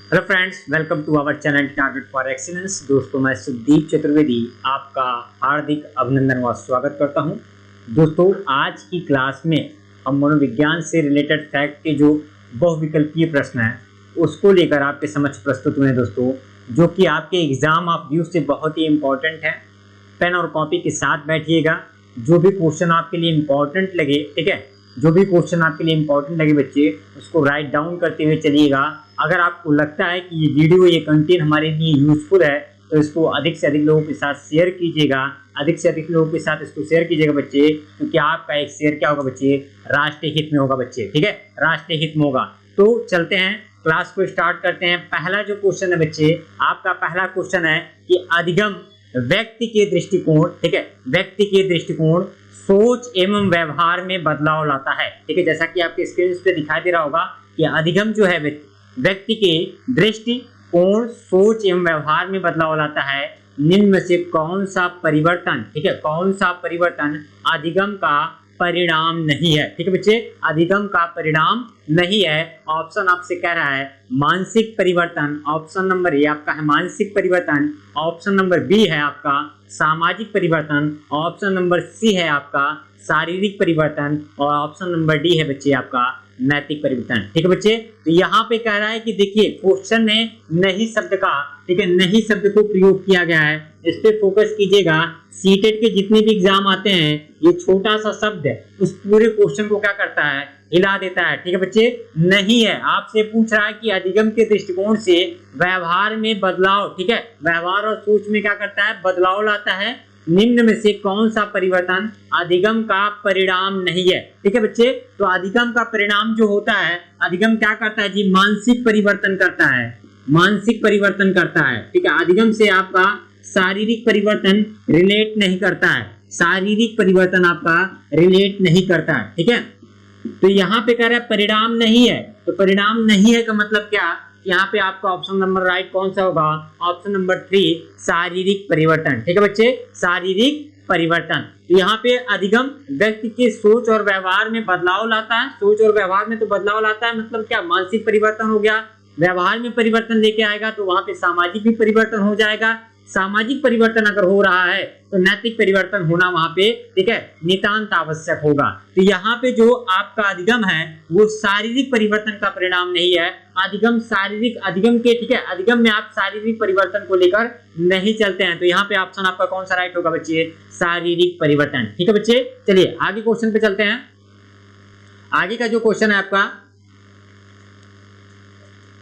Hello friends, welcome to our channel target for excellence. दोस्तों, मैं सुखदीप चतुर्वेदी आपका हार्दिक अभिनंदन व स्वागत करता हूं। दोस्तों, आज की क्लास में हम मनोविज्ञान से रिलेटेड फैक्ट के जो बहुविकल्पीय प्रश्न हैं उसको लेकर आपके समक्ष प्रस्तुत हुए हैं दोस्तों, जो कि आपके एग्जाम ऑफ व्यू से बहुत ही इंपॉर्टेंट है। पेन और कॉपी के साथ बैठिएगा। जो भी क्वेश्चन आपके लिए इंपॉर्टेंट लगे, ठीक है, जो भी क्वेश्चन आपके लिए इंपॉर्टेंट लगे बच्चे, उसको राइट डाउन करते हुए चलिएगा। अगर आपको लगता है कि ये वीडियो, ये कंटेंट हमारे लिए यूजफुल है, तो इसको अधिक से अधिक लोगों के साथ शेयर कीजिएगा। अधिक से अधिक लोगों के साथ इसको शेयर कीजिएगा बच्चे, क्योंकि आपका एक शेयर क्या होगा बच्चे, राष्ट्रीय हित में होगा बच्चे, ठीक है, राष्ट्रीय हित में होगा। तो चलते हैं, क्लास को स्टार्ट करते हैं। पहला जो क्वेश्चन है बच्चे, आपका पहला क्वेश्चन है कि अधिगम व्यक्ति के दृष्टिकोण, ठीक है, व्यक्ति के दृष्टिकोण, सोच एवं व्यवहार में बदलाव लाता है। ठीक है, जैसा कि आपके स्क्रीन पे दिखाई दे रहा होगा कि अधिगम जो है व्यक्ति के दृष्टिकोण, सोच एवं व्यवहार में बदलाव लाता है। निम्न में से कौन सा परिवर्तन, ठीक है, कौन सा परिवर्तन अधिगम का परिणाम नहीं है। ठीक है बच्चे, अधिगम का परिणाम नहीं है। ऑप्शन आपसे कह रहा है मानसिक परिवर्तन। ऑप्शन नंबर ए आपका है मानसिक परिवर्तन। ऑप्शन नंबर बी है आपका सामाजिक परिवर्तन। ऑप्शन नंबर सी है आपका शारीरिक परिवर्तन। और ऑप्शन नंबर डी है बच्चे आपका नैतिक परिवर्तन। ठीक है बच्चे, तो यहाँ पे कह रहा है कि देखिए क्वेश्चन में नहीं शब्द का, ठीक है, नहीं शब्द को प्रयोग किया गया है। इस पे फोकस कीजिएगा। सीटेट के जितने भी एग्जाम आते हैं, ये छोटा सा शब्द उस पूरे क्वेश्चन को क्या करता है, हिला देता है। ठीक है बच्चे, नहीं है। आपसे पूछ रहा है कि अधिगम के दृष्टिकोण से व्यवहार में बदलाव, ठीक है, व्यवहार और सोच में क्या करता है, बदलाव लाता है। निम्न में से कौन सा परिवर्तन अधिगम का परिणाम नहीं है। ठीक है बच्चे, तो अधिगम का परिणाम जो होता है, अधिगम क्या करता है जी, मानसिक परिवर्तन करता है, मानसिक परिवर्तन करता है। ठीक है, अधिगम से आपका शारीरिक परिवर्तन रिलेट नहीं करता है, शारीरिक परिवर्तन आपका रिलेट नहीं करता है। ठीक है, तो यहाँ पे कह रहा है परिणाम नहीं है, तो परिणाम नहीं है का मतलब क्या, यहाँ पे आपका ऑप्शन नंबर राइट कौन सा होगा, ऑप्शन नंबर 3 शारीरिक परिवर्तन। ठीक है बच्चे, शारीरिक परिवर्तन। तो यहाँ पे अधिगम व्यक्ति के सोच और व्यवहार में बदलाव लाता है। सोच और व्यवहार में तो बदलाव लाता है, मतलब क्या, मानसिक परिवर्तन हो गया। व्यवहार में परिवर्तन लेके आएगा तो वहां पे सामाजिक भी परिवर्तन हो जाएगा। सामाजिक परिवर्तन अगर हो रहा है तो नैतिक परिवर्तन होना वहां पे, ठीक है, नितांत आवश्यक होगा। तो यहाँ पे जो आपका अधिगम है वो शारीरिक परिवर्तन का परिणाम नहीं है। अधिगम शारीरिक, अधिगम के, ठीक है, अधिगम में आप शारीरिक परिवर्तन को लेकर नहीं चलते हैं। तो यहाँ पे ऑप्शन आपका कौन सा राइट होगा बच्चे, शारीरिक परिवर्तन। ठीक है बच्चे, चलिए आगे क्वेश्चन पे चलते हैं। आगे का जो क्वेश्चन है आपका,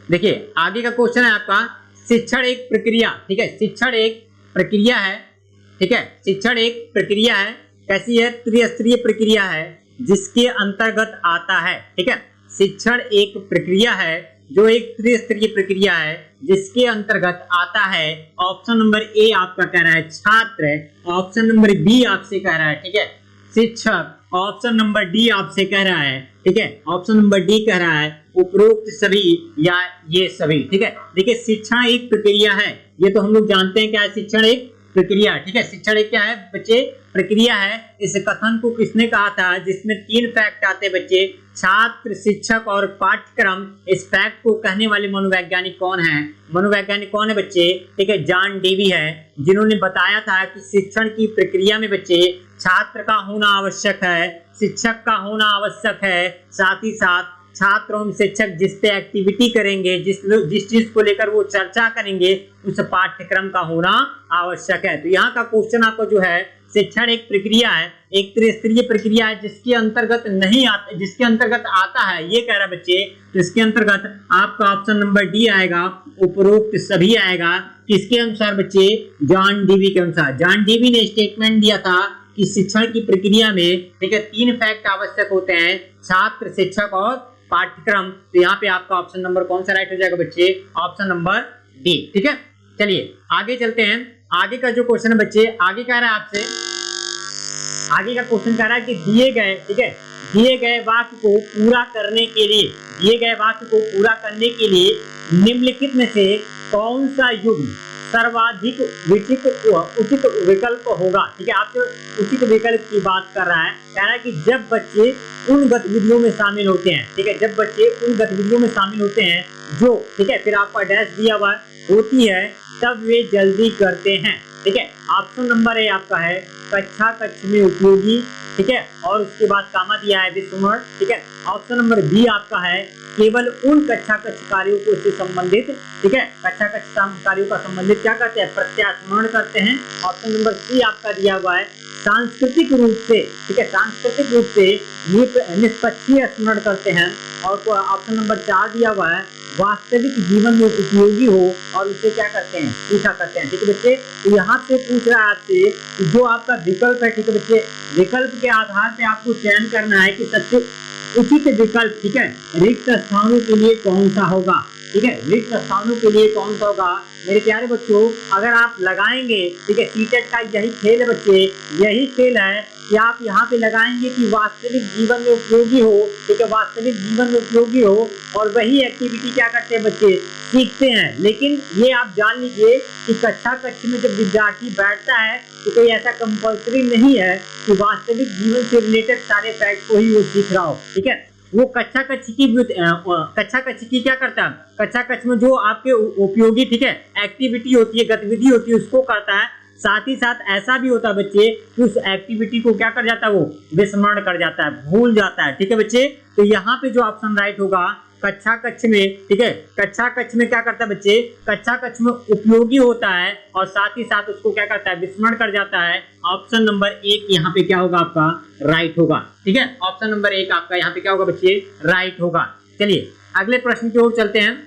देखिए आगे का क्वेश्चन है आपका, शिक्षण एक प्रक्रिया, ठीक है, शिक्षण एक प्रक्रिया है। ठीक है, शिक्षण एक प्रक्रिया है। कैसी है, त्रिस्तरीय प्रक्रिया है जिसके अंतर्गत आता है। ठीक है, शिक्षण एक प्रक्रिया है जो एक त्रिस्तरीय प्रक्रिया है जिसके अंतर्गत आता है। ऑप्शन नंबर ए आपका कह रहा है छात्र, ऑप्शन नंबर बी आपसे कह रहा है, ठीक है, शिक्षक, ऑप्शन नंबर डी आपसे कह रहा है, ठीक है, ऑप्शन नंबर डी कह रहा है उपरोक्त सभी या ये सभी। ठीक है, देखिए शिक्षण एक प्रक्रिया है, ये तो हम लोग जानते हैं क्या है, शिक्षण एक प्रक्रिया। ठीक है, शिक्षण एक क्या है बच्चे, प्रक्रिया है। इस कथन को किसने कहा था, जिसमें 3 फैक्ट आते हैं बच्चे, छात्र, शिक्षक और पाठ्यक्रम। इस फैक्ट को कहने वाले मनोवैज्ञानिक कौन है, मनोवैज्ञानिक कौन है बच्चे, ठीक है, जॉन डेवी है, जिन्होंने बताया था कि शिक्षण की प्रक्रिया में बच्चे छात्र का होना आवश्यक है, शिक्षक का होना आवश्यक है, साथ ही साथ छात्र एवं शिक्षक जिस पे एक्टिविटी करेंगे, जिस चीज को लेकर वो चर्चा करेंगे, उस पाठ्यक्रम का होना आवश्यक है। तो यहाँ का क्वेश्चन आपको जो है, शिक्षण एक प्रक्रिया है, एक त्रिस्तरीय प्रक्रिया है जिसके अंतर्गत नहीं आता, जिसके अंतर्गत आता है, ये कह रहा है बच्चे। तो इसके अंतर्गत आपका ऑप्शन नंबर डी आएगा, उपरोक्त सभी आएगा। किसके अनुसार बच्चे, जॉन डेवी के अनुसार। जॉन डेवी ने स्टेटमेंट दिया था कि शिक्षण की प्रक्रिया में, ठीक है, 3 फैक्ट आवश्यक होते हैं, छात्र, शिक्षक और पाठ्यक्रम। तो यहाँ पे आपका ऑप्शन नंबर कौन सा राइट हो जाएगा बच्चे, ऑप्शन नंबर डी। ठीक है, चलिए आगे चलते हैं। आगे का जो क्वेश्चन है बच्चे, आगे कह रहा है आपसे, आगे का क्वेश्चन कह रहा है कि दिए गए, ठीक है, दिए गए वाक्य को पूरा करने के लिए, दिए गए वाक्य को पूरा करने के लिए निम्नलिखित में से कौन सा युग्म सर्वाधिक उचित विकल्प होगा। ठीक है, आपसे उचित विकल्प की बात कर रहा है। कह रहा है कि जब बच्चे उन गतिविधियों में शामिल होते हैं, ठीक है, जब बच्चे उन गतिविधियों में शामिल होते हैं जो, ठीक है, फिर आपका डैश दिया हुआ होती है, तब वे जल्दी करते हैं, ठीक है। ऑप्शन नंबर ए आपका है कक्षा कक्ष में उपयोगी, ठीक है, और उसके बाद कामा दिया है विस्मरण, ठीक है। ऑप्शन नंबर बी आपका है केवल उन कक्षा कक्ष कार्यों को से संबंधित, ठीक है, कक्षा कक्ष कार्यों का संबंधित क्या करते हैं, प्रत्यास्मरण करते हैं। ऑप्शन नंबर सी आपका दिया हुआ है सांस्कृतिक रूप से, ठीक है, सांस्कृतिक रूप से निष्पक्षीय स्मरण करते हैं। और ऑप्शन नंबर 4 दिया हुआ है वास्तविक जीवन में उपयोगी हो और उसे क्या करते हैं, पूछा करते हैं, ठीक है बच्चे। तो यहाँ पे पूछ रहा है आपसे कि जो आपका विकल्प है, ठीक है बच्चे, विकल्प के आधार पे आपको चयन करना है कि सबसे उचित विकल्प, ठीक है, रिक्त स्थानों के लिए कौन सा होगा, ठीक है, रिक्त स्थानों के लिए कौन सा होगा। मेरे प्यारे बच्चों, अगर आप लगाएंगे, ठीक है, सीटेट का यही खेल है बच्चे, यही खेल है कि आप यहाँ पे लगाएंगे कि वास्तविक जीवन में उपयोगी हो, ठीक है, वास्तविक जीवन में उपयोगी हो, और वही एक्टिविटी क्या करते हैं बच्चे, सीखते हैं। लेकिन ये आप जान लीजिए कि कक्षा कक्ष में जब विद्यार्थी बैठता है तो कोई ऐसा कंपल्सरी नहीं है कि वास्तविक जीवन से रिलेटेड सारे फैक्ट को ही वो सीख रहा हो, ठीक है। वो कक्षा कक्ष की क्या करता है, कक्षा कक्ष में जो आपके उपयोगी, ठीक है, एक्टिविटी होती है, गतिविधि होती है, उसको करता है। साथ ही साथ ऐसा भी होता है बच्चे कि उस एक्टिविटी को क्या कर जाता है, वो विस्मरण कर जाता है, भूल जाता है, ठीक है बच्चे। तो यहाँ पे जो ऑप्शन राइट होगा कक्षा कक्ष में, ठीक है, कक्षा कक्ष में क्या करता है बच्चे, कक्षा कक्ष में उपयोगी होता है और साथ ही साथ उसको क्या करता है, विस्मरण कर जाता है। ऑप्शन नंबर 1 यहाँ पे क्या होगा आपका, राइट होगा, ठीक है। ऑप्शन नंबर 1 आपका यहाँ पे क्या होगा बच्चे, राइट होगा। चलिए अगले प्रश्न की ओर चलते हैं।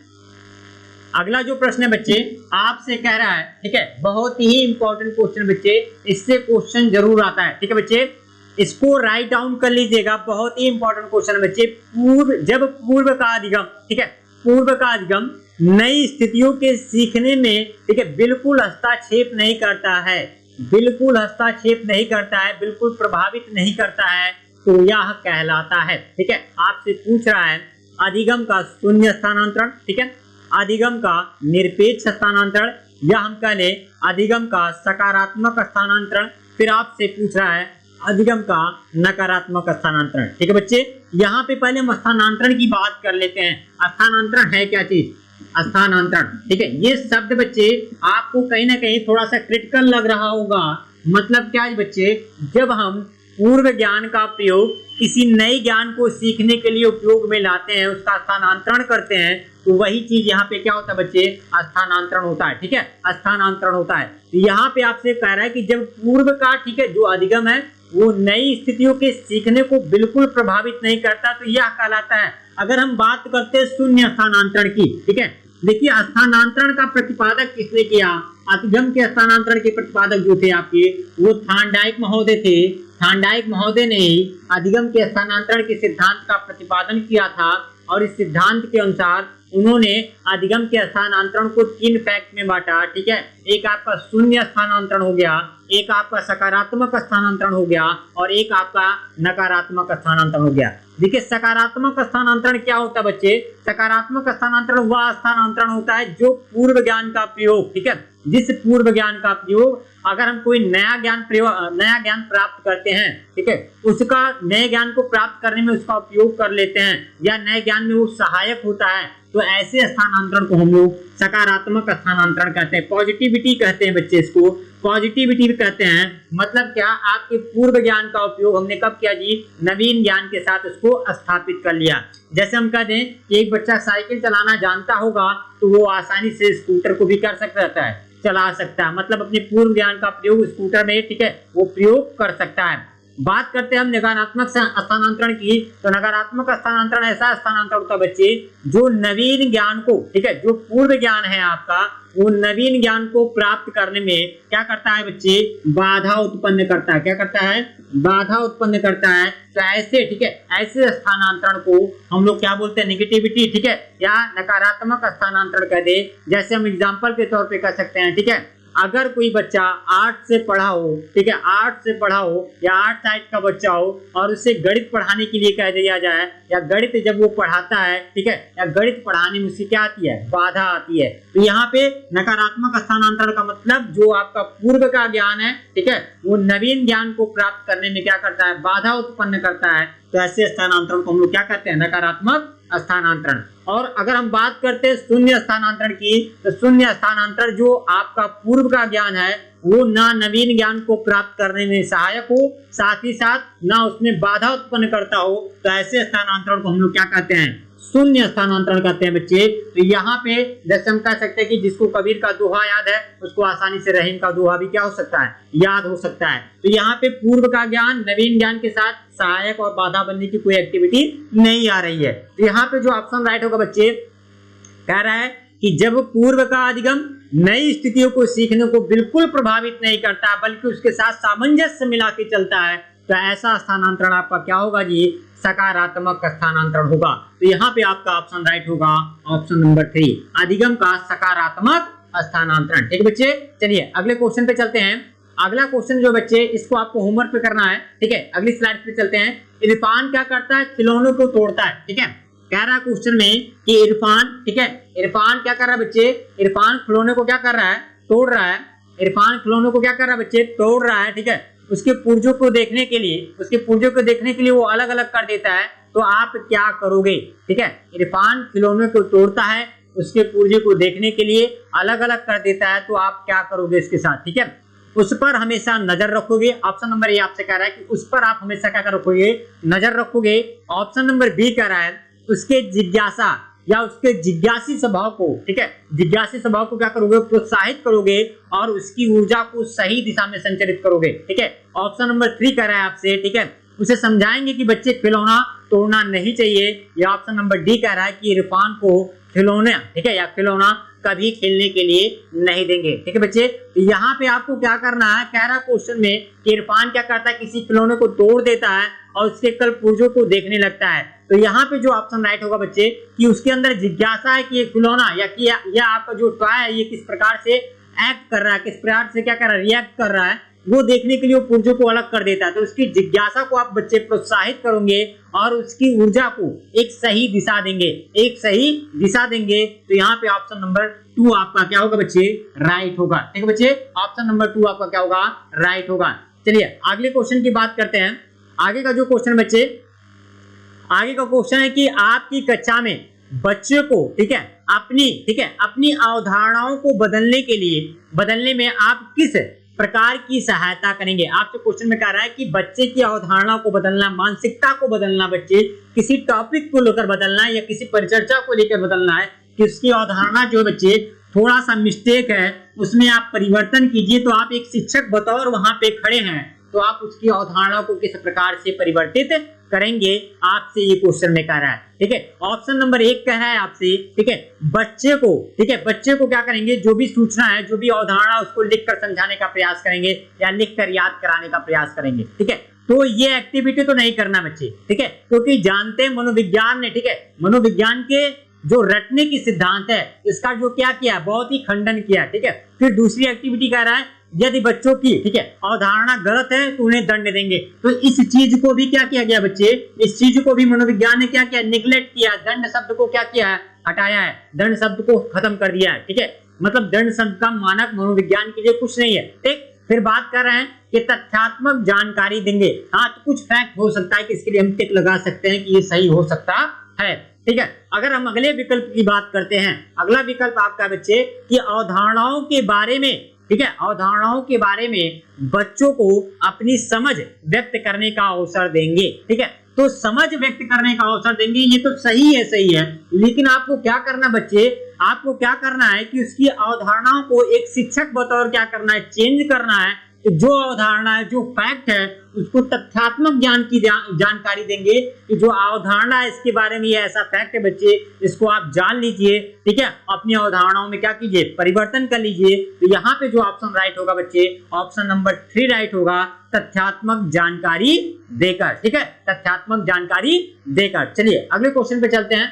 अगला जो प्रश्न है बच्चे आपसे कह रहा है, ठीक है, बहुत ही इंपॉर्टेंट क्वेश्चन बच्चे, इससे क्वेश्चन जरूर आता है, ठीक है बच्चे, इसको राइट डाउन कर लीजिएगा, बहुत ही इंपॉर्टेंट क्वेश्चन है बच्चे। जब पूर्व का अधिगम, ठीक है, पूर्व का अधिगम नई स्थितियों के सीखने में, ठीक है, बिल्कुल हस्तक्षेप नहीं करता है, बिल्कुल हस्तक्षेप नहीं करता है, बिल्कुल प्रभावित नहीं करता है, तो यह कहलाता है, ठीक है। आपसे पूछ रहा है अधिगम का शून्य स्थानांतरण, ठीक है, अधिगम का निरपेक्ष स्थानांतरण, या हम कह लें अधिगम का सकारात्मक स्थानांतरण, फिर आपसे पूछ रहा है अधिगम का नकारात्मक स्थानांतरण, ठीक है बच्चे। यहाँ पे पहले हम स्थानांतरण की बात कर लेते हैं। स्थानांतरण है क्या चीज, स्थानांतरण, ठीक है। ये शब्द बच्चे आपको कहीं ना कहीं थोड़ा सा क्रिटिकल लग रहा होगा। मतलब क्या है बच्चे, जब हम पूर्व ज्ञान का प्रयोग किसी नए ज्ञान को सीखने के लिए उपयोग में लाते हैं, उसका स्थानांतरण करते हैं, तो वही चीज यहाँ पे क्या होता है बच्चे, स्थानांतरण होता है, ठीक है, स्थानांतरण होता है। यहाँ पे आपसे कह रहा है कि जब पूर्व का, ठीक है, जो अधिगम है वो नई स्थितियों के सीखने को बिल्कुल प्रभावित नहीं करता, तो यह कहलाता है। अगर हम बात करते हैं शून्य स्थानांतरण की, ठीक है, देखिए स्थानांतरण का प्रतिपादक किसने किया, अधिगम के स्थानांतरण के प्रतिपादक जो थे आपके, वो थार्नडाइक महोदय थे। थार्नडाइक महोदय ने अधिगम के स्थानांतरण के सिद्धांत का प्रतिपादन किया था, और इस सिद्धांत के अनुसार उन्होंने अधिगम के स्थानांतरण को 3 फैक्ट में बांटा, ठीक है। एक आपका शून्य स्थानांतरण हो गया, एक आपका सकारात्मक स्थानांतरण हो गया, और एक आपका नकारात्मक स्थानांतरण हो गया। देखिए सकारात्मक स्थानांतरण क्या होता है बच्चे, सकारात्मक स्थानांतरण वह स्थानांतरण होता है जो पूर्व ज्ञान का प्रयोग, ठीक है, जिस पूर्व ज्ञान का प्रयोग अगर हम कोई नया ज्ञान प्राप्त करते हैं, ठीक है, उसका नए ज्ञान को प्राप्त करने में उसका उपयोग कर लेते हैं, या नए ज्ञान में वो सहायक होता है, तो ऐसे स्थानांतरण को हम लोग सकारात्मक स्थानांतरण कहते हैं, पॉजिटिविटी कहते हैं बच्चे, इसको पॉजिटिविटी कहते हैं। मतलब क्या, आपके पूर्व ज्ञान का उपयोग हमने कब किया जी, नवीन ज्ञान के साथ उसको स्थापित कर लिया। जैसे हम कह दें कि एक बच्चा साइकिल चलाना जानता होगा तो वो आसानी से स्कूटर को भी कर सकता है, चला सकता है, मतलब अपने पूर्व ज्ञान का प्रयोग स्कूटर में, ठीक है, वो प्रयोग कर सकता है। बात करते हैं हम नकारात्मक स्थानांतरण की, तो नकारात्मक स्थानांतरण ऐसा स्थानांतरण होता है बच्चे जो नवीन ज्ञान को, ठीक है, जो पूर्व ज्ञान है आपका, वो नवीन ज्ञान को प्राप्त करने में क्या करता है बच्चे, बाधा उत्पन्न करता है। क्या करता है, बाधा उत्पन्न करता है। तो ऐसे, ठीक है, ऐसे स्थानांतरण को हम लोग क्या बोलते हैं, नेगेटिविटी, ठीक है, या नकारात्मक स्थानांतरण कह दे। जैसे हम एग्जाम्पल के तौर पे कह सकते हैं, ठीक है, अगर कोई बच्चा आर्ट से पढ़ा हो, ठीक है, आर्ट से पढ़ा हो या आर्ट साइड का बच्चा हो और उसे गणित पढ़ाने के लिए कह दिया जाए, या गणित जब वो पढ़ाता है, ठीक है, या गणित पढ़ाने में उसकी क्या आती है, बाधा आती है, तो यहाँ पे नकारात्मक स्थानांतरण का मतलब जो आपका पूर्व का ज्ञान है, ठीक है, वो नवीन ज्ञान को प्राप्त करने में क्या करता है, बाधा उत्पन्न करता है। तो ऐसे स्थानांतरण को हम लोग क्या कहते हैं, नकारात्मक स्थानांतरण। और अगर हम बात करते हैं शून्य स्थानांतरण की, तो शून्य स्थानांतरण जो आपका पूर्व का ज्ञान है वो ना नवीन ज्ञान को प्राप्त करने में सहायक हो, साथ ही साथ ना उसमें बाधा उत्पन्न करता हो, तो ऐसे स्थानांतरण को हम लोग क्या कहते हैं, शून्य स्थानांतरण कहते हैं बच्चे। तो यहाँ पे जैसे हम कह सकते हैं कि जिसको कबीर का दोहा याद है उसको आसानी से रहीम का दोहा भी क्या हो सकता है, याद हो सकता है। तो यहाँ पे पूर्व का ज्ञान नवीन ज्ञान के साथ सहायक और बाधा बनने की कोई एक्टिविटी नहीं आ रही है। तो यहाँ पे जो ऑप्शन राइट होगा बच्चे, कह रहा है कि जब पूर्व का अधिगम नई स्थितियों को सीखने को बिल्कुल प्रभावित नहीं करता बल्कि उसके साथ सामंजस्य मिला के चलता है, तो ऐसा स्थानांतरण आपका क्या होगा जी, सकारात्मक स्थानांतरण होगा। तो यहाँ पे आपका ऑप्शन राइट होगा, ऑप्शन नंबर 3, अधिगम का सकारात्मक स्थानांतरण। ठीक है बच्चे, चलिए अगले क्वेश्चन पे चलते हैं। अगला क्वेश्चन जो बच्चे इसको आपको होमवर्क पे करना है, ठीक है, अगली स्लाइड पे चलते हैं। इरफान क्या करता है, खिलौनों को तोड़ता है, ठीक है, कह रहा है क्वेश्चन में कि इरफान, ठीक है, इरफान क्या कर रहा है बच्चे, इरफान खिलौने को क्या कर रहा है, तोड़ रहा है। इरफान खिलौनों को क्या कर रहा है बच्चे, तोड़ रहा है, ठीक है। उसके पुर्जों को देखने के लिए वो अलग अलग कर देता है, तो आप क्या करोगे, ठीक है। इरफान खिलौने को तोड़ता है, उसके पुर्जे को देखने के लिए अलग अलग कर देता है, तो आप क्या करोगे इसके साथ, ठीक है। उस पर हमेशा नजर रखोगे। ऑप्शन नंबर ए आपसे कह रहा है कि उस पर आप हमेशा क्या रखोगे, नजर रखोगे। ऑप्शन नंबर बी कह रहा है उसके जिज्ञासा या उसके जिज्ञासी स्वभाव को, ठीक है, जिज्ञासी स्वभाव को क्या करोगे, प्रोत्साहित करोगे और उसकी ऊर्जा को सही दिशा में संचालित करोगे, ठीक है। ऑप्शन नंबर 3 कह रहा है आपसे, ठीक है, उसे समझाएंगे कि बच्चे खिलौना तोड़ना नहीं चाहिए। या ऑप्शन नंबर डी कह रहा है कि इरफान को खिलौने, ठीक है, या खिलौना कभी खेलने के लिए नहीं देंगे, ठीक है बच्चे। यहाँ पे आपको क्या करना है, कह रहा क्वेश्चन में कि इरफान क्या करता है, किसी खिलौने को तोड़ देता है और उसके कल पुर्जों को देखने लगता है। तो यहाँ पे जो ऑप्शन राइट होगा बच्चे कि उसके अंदर जिज्ञासा है कि ये खिलौना या आपका जो टॉय है ये किस प्रकार से एक्ट कर रहा है, किस प्रकार से क्या कर रहा है, रिएक्ट कर रहा है, वो देखने के लिए वो पुर्जों को अलग कर देता है। तो उसकी जिज्ञासा को आप बच्चे प्रोत्साहित करोगे और उसकी ऊर्जा को एक सही दिशा देंगे, एक सही दिशा देंगे। तो यहाँ पे ऑप्शन नंबर 2 आपका क्या होगा बच्चे, राइट होगा, ठीक है बच्चे। ऑप्शन नंबर 2 आपका क्या होगा, राइट होगा। चलिए अगले क्वेश्चन की बात करते हैं। आगे का जो क्वेश्चन बच्चे, आगे का क्वेश्चन है कि आपकी कक्षा में बच्चे को, ठीक है, अपनी अवधारणाओं को बदलने में आप किस प्रकार की सहायता करेंगे। आपसे क्वेश्चन में कह रहा है कि बच्चे की अवधारणा को बदलना, मानसिकता को बदलना, बच्चे किसी टॉपिक को लेकर बदलना है या किसी परिचर्चा को लेकर बदलना है कि उसकी अवधारणा जो बच्चे थोड़ा सा मिस्टेक है उसमें आप परिवर्तन कीजिए। तो आप एक शिक्षक बतौर वहां पे खड़े हैं, तो आप उसकी अवधारणा को किस प्रकार से परिवर्तित करेंगे, आपसे ये क्वेश्चन में कह रहा है, ठीक है। ऑप्शन नंबर 1 कह रहा है आपसे, ठीक है, बच्चे को क्या करेंगे, जो भी सूचना है, जो भी अवधारणा, उसको लिखकर समझाने का प्रयास करेंगे या लिखकर याद कराने का प्रयास करेंगे, ठीक है। तो ये एक्टिविटी तो नहीं करना बच्चे, ठीक है, क्योंकि जानते हैं मनोविज्ञान ने, ठीक है, मनोविज्ञान के जो रटने की सिद्धांत है इसका जो क्या किया, बहुत ही खंडन किया, ठीक है। फिर दूसरी एक्टिविटी कह रहा है यदि बच्चों की, ठीक है, अवधारणा गलत है तो उन्हें दंड देंगे। तो इस चीज को भी क्या किया गया बच्चे, इस चीज को भी मनोविज्ञान ने क्या किया, निगलेक्ट किया, दंड शब्द को क्या किया है, हटाया है, दंड शब्द को खत्म कर दिया है, ठीक है। मतलब दंड शब्द का मानक मनोविज्ञान के लिए कुछ नहीं है, ठीक। फिर बात कर रहे हैं कि तथ्यात्मक जानकारी देंगे। हाँ, तो कुछ फैक्ट हो सकता है कि इसके लिए हम टिक लगा सकते हैं कि ये सही हो सकता है, ठीक है। अगर हम अगले विकल्प की बात करते हैं, अगला विकल्प आपका बच्चे कि अवधारणाओं के बारे में, ठीक है, अवधारणाओं के बारे में बच्चों को अपनी समझ व्यक्त करने का अवसर देंगे, ठीक है। तो समझ व्यक्त करने का अवसर देंगे, ये तो सही है, लेकिन आपको क्या करना बच्चे, आपको क्या करना है कि उसकी अवधारणाओं को एक शिक्षक बतौर क्या करना है, चेंज करना है। तो जो अवधारणा है, जो फैक्ट है, उसको तथ्यात्मक ज्ञान की जानकारी देंगे कि जो अवधारणा है इसके बारे में ये ऐसा फैक्ट है बच्चे, इसको आप जान लीजिए, ठीक है, अपनी अवधारणाओं में क्या कीजिए, परिवर्तन कर लीजिए। तो यहाँ पे जो ऑप्शन राइट होगा बच्चे, ऑप्शन नंबर 3 राइट होगा, तथ्यात्मक जानकारी देकर, ठीक है, तथ्यात्मक जानकारी देकर। चलिए अगले क्वेश्चन पे चलते हैं।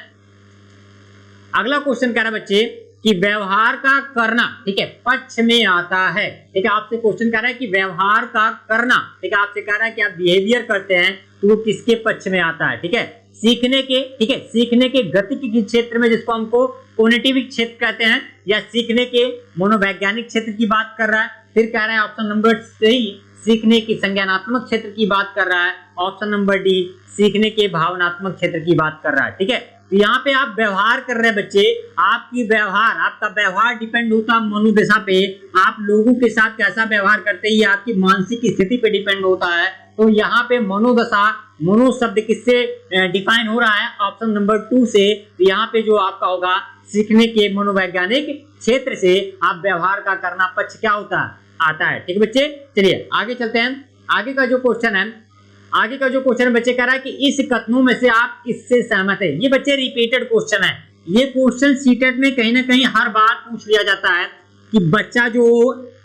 अगला क्वेश्चन कह रहा है बच्चे कि व्यवहार का करना, ठीक है, पक्ष में आता है। ठीक है, आपसे क्वेश्चन कर रहा है कि व्यवहार का करना, ठीक है, आपसे कह रहा है कि आप बिहेवियर करते हैं तो वो किसके पक्ष में आता है। ठीक है, सीखने के, ठीक है, सीखने के गतिकी क्षेत्र में, जिसको हमको कॉग्निटिव क्षेत्र कहते हैं, या सीखने के मनोवैज्ञानिक क्षेत्र की बात कर रहा है। फिर कह रहा है ऑप्शन नंबर सी, सीखने की संज्ञानात्मक क्षेत्र की बात कर रहा है। ऑप्शन नंबर डी, सीखने के भावनात्मक क्षेत्र की बात कर रहा है। ठीक है, तो यहाँ पे आप व्यवहार कर रहे हैं बच्चे, आपका व्यवहार डिपेंड होता है मनोदशा पे, आप लोगों के साथ कैसा व्यवहार करते हैं ये आपकी मानसिक स्थिति पे डिपेंड होता है। तो यहाँ पे मनोदशा, मनो शब्द किससे डिफाइन हो रहा है, ऑप्शन नंबर 2 से। तो यहाँ पे जो आपका होगा सीखने के मनोवैज्ञानिक क्षेत्र से आप व्यवहार का करना पक्ष क्या होता है, आता है। ठीक है बच्चे, चलिए आगे चलते हैं। आगे का जो क्वेश्चन है बच्चे कह रहा है कि इस कथनों में से आप किससे सहमत है। ये बच्चे रिपीटेड क्वेश्चन है, ये क्वेश्चन सीटेट में कहीं ना कहीं हर बार पूछ लिया जाता है कि बच्चा जो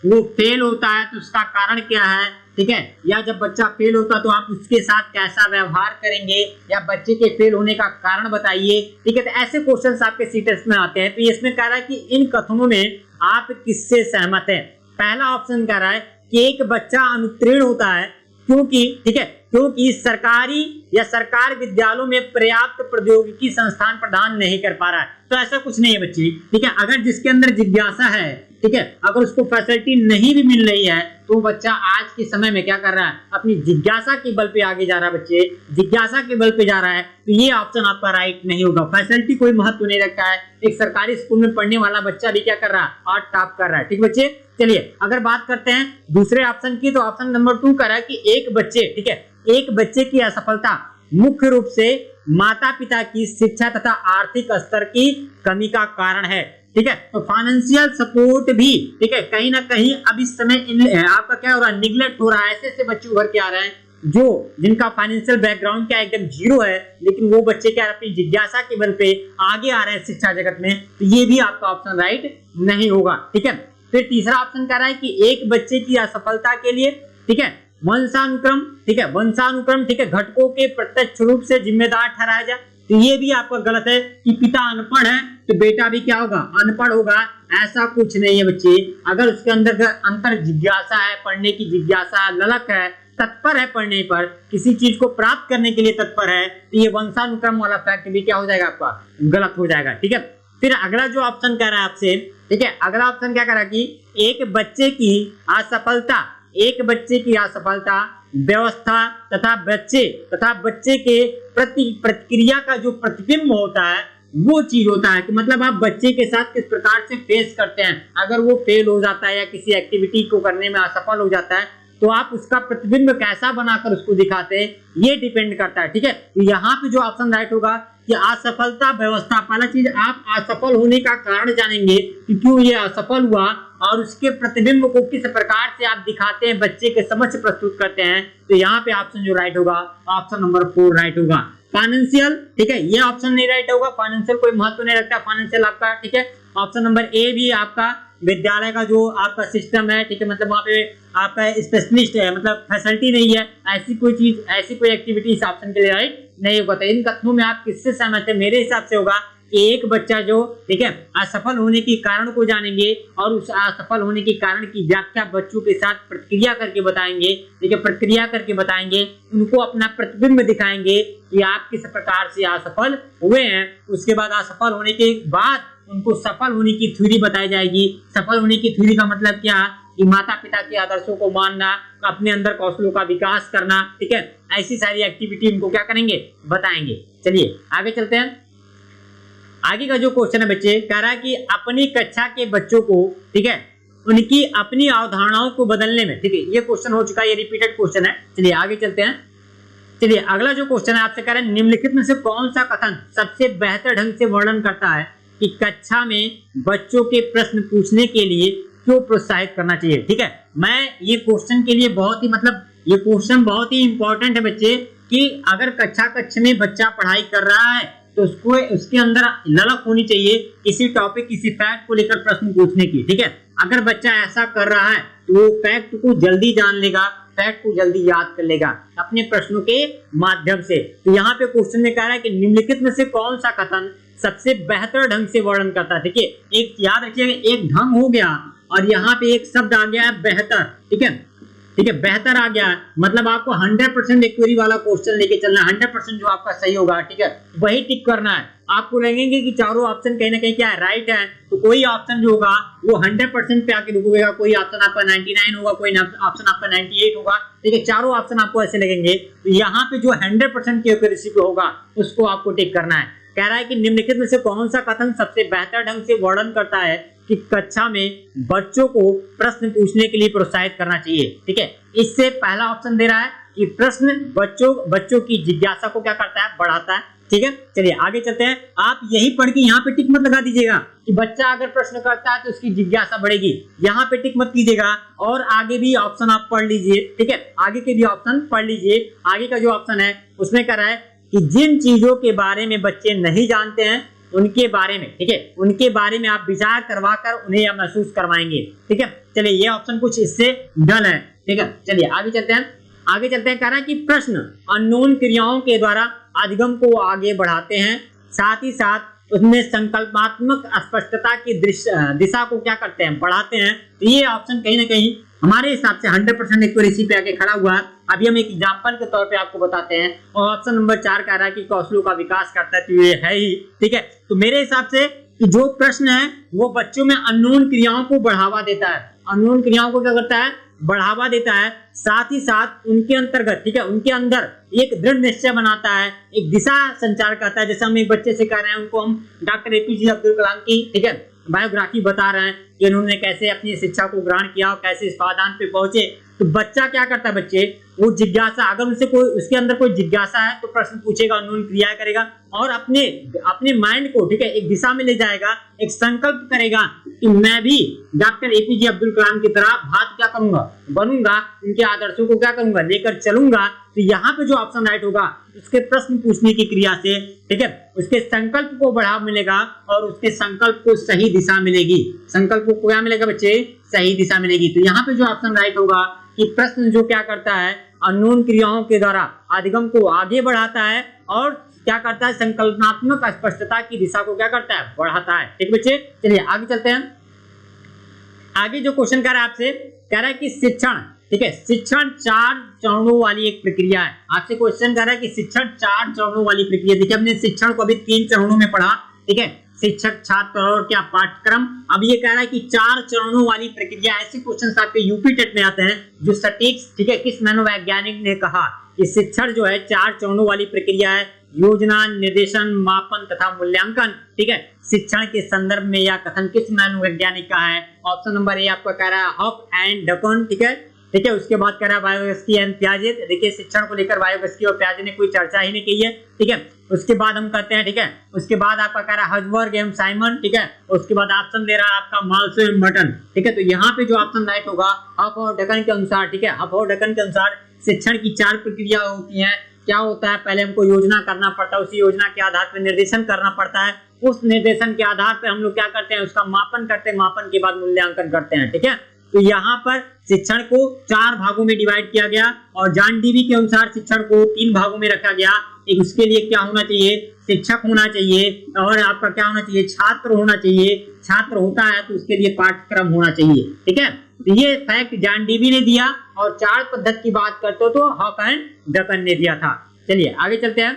वो फेल होता है तो उसका कारण क्या है। ठीक है, या जब बच्चा फेल होता है तो आप उसके साथ कैसा व्यवहार करेंगे, या बच्चे के फेल होने का कारण बताइए। ठीक है, तो ऐसे क्वेश्चन आपके सीटेट में आते हैं। तो इसमें कह रहा है कि इन कथनों में आप किससे सहमत है। पहला ऑप्शन कह रहा है कि एक बच्चा अनुत्तीर्ण होता है क्योंकि सरकारी या सरकार विद्यालयों में पर्याप्त प्रौद्योगिकी संस्थान प्रदान नहीं कर पा रहा है। तो ऐसा कुछ नहीं है बच्चे। ठीक है, अगर जिसके अंदर जिज्ञासा है, ठीक है, अगर उसको फैसिलिटी नहीं भी मिल रही है तो बच्चा आज के समय में क्या कर रहा है, अपनी जिज्ञासा के बल पे आगे जा रहा है। बच्चे जिज्ञासा के बल पे जा रहा है, तो ये ऑप्शन आपका राइट नहीं होगा। फैसिलिटी कोई महत्व नहीं रखता है, एक सरकारी स्कूल में पढ़ने वाला बच्चा भी क्या कर रहा है, और टॉप कर रहा है। ठीक बच्चे, चलिए अगर बात करते हैं दूसरे ऑप्शन की, तो ऑप्शन नंबर 2 कह रहा है कि एक बच्चे की असफलता मुख्य रूप से माता पिता की शिक्षा तथा आर्थिक स्तर की कमी का कारण है। ठीक है, तो फाइनेंशियल सपोर्ट भी, ठीक है, कहीं ना कहीं अब इस समय आपका क्या हो रहा है, निगलेक्ट हो रहा है। ऐसे बच्चे उभर के आ रहे हैं जिनका फाइनेंशियल बैकग्राउंड क्या एकदम जीरो है, लेकिन वो बच्चे क्या अपनी जिज्ञासा के बल पे आगे आ रहे हैं शिक्षा जगत में। तो ये भी आपका ऑप्शन राइट नहीं होगा। ठीक है, फिर तीसरा ऑप्शन कह रहा है कि एक बच्चे की असफलता के लिए, ठीक है, वंशानुक्रम, ठीक है, घटकों के प्रत्यक्ष रूप से जिम्मेदार ठहराया जाए। तो ये भी आपका गलत है कि पिता अनपढ़ है तो बेटा भी क्या होगा, अनपढ़ होगा। ऐसा कुछ नहीं है बच्चे। अगर उसके अंदर अंतर जिज्ञासा है, पढ़ने की जिज्ञासा, ललक है, तत्पर है पढ़ने पर, किसी चीज को प्राप्त करने के लिए तत्पर है, तो ये वंशानुक्रम वाला फैक्ट भी क्या हो जाएगा, आपका गलत हो जाएगा। ठीक है, फिर अगला जो ऑप्शन कह रहा है आपसे, ठीक है, अगला ऑप्शन क्या कह रहा है कि एक बच्चे की असफलता व्यवस्था तथा बच्चे के प्रति प्रतिक्रिया का जो प्रतिबिंब होता है वो चीज होता है कि मतलब आप बच्चे के साथ किस प्रकार से फेस करते हैं। अगर वो फेल हो जाता है या किसी एक्टिविटी को करने में असफल हो जाता है तो आप उसका प्रतिबिंब कैसा बनाकर उसको दिखाते हैं, ये डिपेंड करता है। ठीक है, तो यहाँ पे जो ऑप्शन राइट होगा कि असफलता व्यवस्था, पहला चीज आप असफल होने का कारण जानेंगे कि क्यों ये असफल हुआ, और उसके प्रतिबिंब को किस प्रकार से आप दिखाते हैं, बच्चे के समक्ष प्रस्तुत करते हैं। तो यहाँ पे ऑप्शन जो राइट होगा, ऑप्शन नंबर 4 राइट होगा। फाइनेंशियल, ठीक है, ये ऑप्शन नहीं राइट होगा, फाइनेंशियल कोई महत्व नहीं रखता फाइनेंशियल आपका। ठीक है, ऑप्शन नंबर ए भी आपका विद्यालय का जो आपका सिस्टम है, ठीक है, मतलब वहाँ पे आपका स्पेशलिस्ट है, मतलब फैसिलिटी नहीं है, ऐसी कोई एक्टिविटी इस ऑप्शन के लिए राइट नहीं होगा। तो इन कथनों में आप किससे सहमत है, मेरे हिसाब से होगा कि एक बच्चा जो, ठीक है, असफल होने के कारण को जानेंगे और उस असफल होने के कारण की व्याख्या बच्चों के साथ प्रतिक्रिया करके बताएंगे। ठीक है, प्रतिक्रिया करके बताएंगे, उनको अपना प्रतिबिंब दिखाएंगे कि आप किस प्रकार से असफल हुए हैं। उसके बाद असफल होने के बाद उनको सफल होने की थ्योरी बताई जाएगी। सफल होने की थ्योरी का मतलब क्या कि माता पिता के आदर्शों को मानना, अपने अंदर कौशलों का विकास करना। ठीक है, ऐसी सारी एक्टिविटी उनको क्या करेंगे, बताएंगे। चलिए आगे चलते हैं। आगे का जो क्वेश्चन है बच्चे, कह रहा है कि अपनी कक्षा के बच्चों को, ठीक है, उनकी अपनी अवधारणाओं को बदलने में, ठीक है, ये क्वेश्चन हो चुका है, ये रिपीटेड क्वेश्चन है। चलिए आगे चलते हैं। चलिए अगला जो क्वेश्चन है आपसे कह रहा है निम्नलिखित में से कौन सा कथन सबसे बेहतर ढंग से वर्णन करता है कि कक्षा में बच्चों के प्रश्न पूछने के लिए क्यों प्रोत्साहित करना चाहिए। ठीक है, मैं ये क्वेश्चन के लिए बहुत ही, मतलब ये क्वेश्चन बहुत ही इंपॉर्टेंट है बच्चे, कि अगर कक्ष में बच्चा पढ़ाई कर रहा है तो उसके अंदर ललक होनी चाहिए किसी टॉपिक, किसी फैक्ट को लेकर प्रश्न पूछने की। ठीक है, अगर बच्चा ऐसा कर रहा है तो वो फैक्ट को जल्दी जान लेगा, फैक्ट को जल्दी याद कर लेगा अपने प्रश्नों के माध्यम से। तो यहाँ पे क्वेश्चन में कह रहा है कि निम्नलिखित में से कौन सा कथन सबसे बेहतर ढंग से वर्णन करता है। ठीक है, एक याद रखिएगा, एक ढंग हो गया और यहाँ पे एक शब्द आ गया है बेहतर। ठीक है, ठीक है, बेहतर आ गया, मतलब आपको 100% एक्वेरी वाला क्वेश्चन लेके चलना है, 100% जो आपका सही होगा, ठीक है, वही टिक करना है। आपको लगेंगे कि चारों ऑप्शन कहीं ना कहीं क्या है, राइट है, तो कोई ऑप्शन जो होगा वो 100% पे आके रुकेगा, कोई ऑप्शन आपका 99 होगा, कोई ऑप्शन आपका 98 होगा। ठीक है, चारों ऑप्शन आपको ऐसे लगेंगे, तो यहाँ पे जो 100% की एक्यूरेसी पे होगा उसको आपको टिक करना है। कह रहा है कि निम्नलिखित में से कौन सा कथन सबसे बेहतर ढंग से वर्णन करता है कि कक्षा में बच्चों को प्रश्न पूछने के लिए प्रोत्साहित करना चाहिए। ठीक है, इससे पहला ऑप्शन दे रहा है कि प्रश्न बच्चों की जिज्ञासा को क्या करता है, बढ़ाता है। ठीक है, चलिए आगे चलते हैं। आप यही पढ़ के यहाँ पे टिक मत लगा दीजिएगा कि बच्चा अगर प्रश्न करता है तो उसकी जिज्ञासा बढ़ेगी, यहाँ पे टिक मत कीजिएगा, और आगे भी ऑप्शन आप पढ़ लीजिए। ठीक है, आगे के भी ऑप्शन पढ़ लीजिए। आगे का जो ऑप्शन है उसमें कह रहा है कि जिन चीजों के बारे में बच्चे नहीं जानते हैं उनके बारे में, ठीक है, उनके बारे में आप विचार करवाकर उन्हें यह महसूस करवाएंगे। ठीक है, चलिए ये ऑप्शन कुछ इससे डल है। ठीक है, चलिए आगे चलते हैं। कह रहा है कि प्रश्न अननोन क्रियाओं के द्वारा अधिगम को आगे बढ़ाते हैं, साथ ही साथ उसमें संकल्पात्मक स्पष्टता की दिशा को क्या करते हैं, बढ़ाते हैं। तो ये ऑप्शन कहीं ना कहीं हमारे हिसाब से 100% एक्यूरेसी पे आके खड़ा हुआ है। अभी हम एक एग्जांपल के तौर पे आपको बताते हैं। और ऑप्शन नंबर 4 कह रहा है कि कौशलों का विकास करता है, तो ये है ही। ठीक है, तो मेरे हिसाब से कि जो प्रश्न है वो बच्चों में अननोन क्रियाओं को बढ़ावा देता है। अननोन क्रियाओं को क्या करता है, बढ़ावा देता है, साथ ही साथ उनके अंतर्गत, ठीक है, उनके अंदर एक दृढ़ निश्चय बनाता है, एक दिशा संचार करता है। जैसे हम एक बच्चे से कह रहे हैं, उनको हम डॉक्टर एपीजे अब्दुल कलाम की, ठीक है, बायोग्राफी बता रहे हैं कि उन्होंने कैसे अपनी शिक्षा को ग्रहण किया और कैसे इस पायदान पे पहुंचे। तो बच्चा क्या करता है, बच्चे वो जिज्ञासा, अगर उनसे कोई, उसके अंदर कोई जिज्ञासा है तो प्रश्न पूछेगा, अननोन क्रिया करेगा और अपने माइंड को, ठीक है, एक दिशा में ले जाएगा, एक संकल्प करेगा कि मैं भी डॉक्टर एपीजे अब्दुल कलाम की तरह बात क्या करूंगा, बनूंगा, उनके आदर्शों को क्या करूंगा, लेकर चलूंगा। तो यहाँ पे जो ऑप्शन राइट होगा उसके प्रश्न पूछने की क्रिया से, ठीक है, उसके संकल्प को बढ़ावा मिलेगा और उसके संकल्प को सही दिशा मिलेगी। संकल्प को क्या मिलेगा बच्चे, सही दिशा मिलेगी। तो यहाँ पे जो ऑप्शन राइट होगा कि प्रश्न जो क्या करता है, अननोन क्रियाओं के द्वारा अधिगम को आगे बढ़ाता है और क्या करता है, संकल्पनात्मक स्पष्टता की दिशा को क्या करता है, बढ़ाता है। ठीक बच्चे, चलिए आगे चलते हैं। आगे जो क्वेश्चन कर रहा है आपसे, कह रहा है कि शिक्षण, ठीक है, शिक्षण 4 चरणों वाली एक प्रक्रिया है। आपसे क्वेश्चन कर रहा है कि शिक्षण 4 चरणों वाली प्रक्रिया। देखिए हमने शिक्षण को अभी 3 चरणों में पढ़ा, ठीक है, शिक्षक, छात्र और क्या पाठ्यक्रम। अब ये कह रहा है कि 4 चरणों वाली प्रक्रिया। ऐसे क्वेश्चन आपके यूपी टेट में आते हैं जो सटीक, ठीक है, किस मनोवैज्ञानिक ने कहा कि शिक्षण जो है 4 चरणों वाली प्रक्रिया है, योजना, निर्देशन, मापन तथा मूल्यांकन। ठीक है, शिक्षण के संदर्भ में यह कथन किस मनोवैज्ञानिक का है। ऑप्शन नंबर ए आपका कह रहा है हफ एंड डकन, ठीक है, ठीक है, उसके बाद कह रहा है वायोगस्की एंड पियाजे। देखिए शिक्षण को लेकर वायोगस्की और पियाजे ने कोई चर्चा ही नहीं की है। ठीक है, उसके बाद हम कहते हैं, ठीक है, उसके बाद आपका कह रहा है हजबर्ग एवं साइमन, ठीक है, उसके बाद ऑप्शन दे रहा है आपका माल्सो एवं मटन। ठीक है, तो यहाँ पे जो ऑप्शन राइट होगा हफ और डकन के अनुसार, ठीक है, हफ और डकन के अनुसार शिक्षण की 4 प्रक्रिया होती है। क्या होता है, पहले हमको योजना करना पड़ता है, उसी योजना के आधार पर निर्देशन करना पड़ता है, उस निर्देशन के आधार पर हम लोग क्या करते हैं, उसका मापन करते हैं, मापन के बाद मूल्यांकन करते हैं। ठीक है, तो यहाँ पर शिक्षण को 4 भागों में डिवाइड किया गया और जॉन डीवी के अनुसार शिक्षण को 3 भागों में रखा गया। एक उसके लिए क्या होना चाहिए, शिक्षक होना चाहिए, और आपका क्या होना चाहिए, छात्र होना चाहिए। छात्र होता है तो उसके लिए पाठ्यक्रम होना चाहिए। ठीक है, तो ये फैक्ट जॉन डीवी ने दिया और 4 पद्धति की बात करते हो तो हफ एंड डकन ने दिया था। चलिए आगे चलते हैं।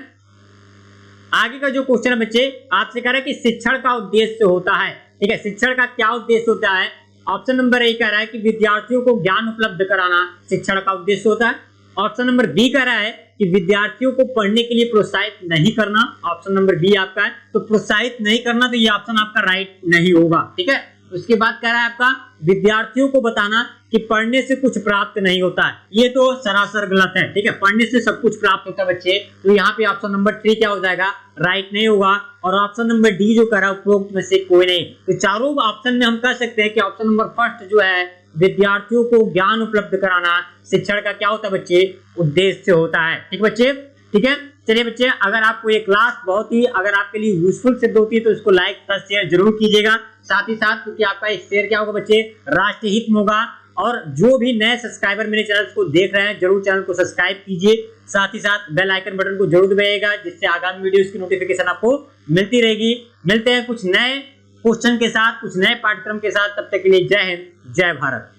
आगे का जो क्वेश्चन है बच्चे, आपसे कह रहा है कि शिक्षण का उद्देश्य होता है। ठीक है, शिक्षण का क्या उद्देश्य होता है। ऑप्शन नंबर ए कह रहा है कि विद्यार्थियों को ज्ञान उपलब्ध कराना शिक्षण का उद्देश्य होता है। ऑप्शन नंबर बी कह रहा है कि विद्यार्थियों को पढ़ने के लिए प्रोत्साहित नहीं करना। ऑप्शन नंबर बी आपका है, तो प्रोत्साहित नहीं करना, तो ये ऑप्शन आपका राइट नहीं होगा। ठीक है, उसके बाद कह रहा है आपका विद्यार्थियों को बताना कि पढ़ने से कुछ प्राप्त नहीं होता है। ये तो सरासर गलत है। ठीक है, पढ़ने से सब कुछ प्राप्त होता है बच्चे, तो यहाँ पे ऑप्शन नंबर 3 क्या हो जाएगा, राइट नहीं होगा। और ऑप्शन नंबर डी जो कह रहा है उपरोक्त में से कोई नहीं। तो चारों ऑप्शन में हम कह सकते हैं कि ऑप्शन नंबर फर्स्ट जो है, विद्यार्थियों को ज्ञान उपलब्ध कराना शिक्षण का क्या होता है बच्चे, उद्देश्य होता है। ठीक बच्चे, ठीक है। चलिए बच्चे, अगर आपको ये क्लास बहुत ही अगर आपके लिए यूजफुल सिद्ध होती है तो इसको लाइक तथा शेयर जरूर कीजिएगा। साथ ही साथ क्योंकि आपका एक शेयर क्या होगा बच्चे, राष्ट्र हित में होगा। और जो भी नए सब्सक्राइबर मेरे चैनल को देख रहे हैं जरूर चैनल को सब्सक्राइब कीजिए, साथ ही साथ बेल आइकन बटन को जरूर दबाइएगा, जिससे आगामी वीडियोस की नोटिफिकेशन आपको मिलती रहेगी। मिलते हैं कुछ नए क्वेश्चन के साथ, कुछ नए पाठ्यक्रम के साथ, तब तक के लिए जय हिंद, जय भारत।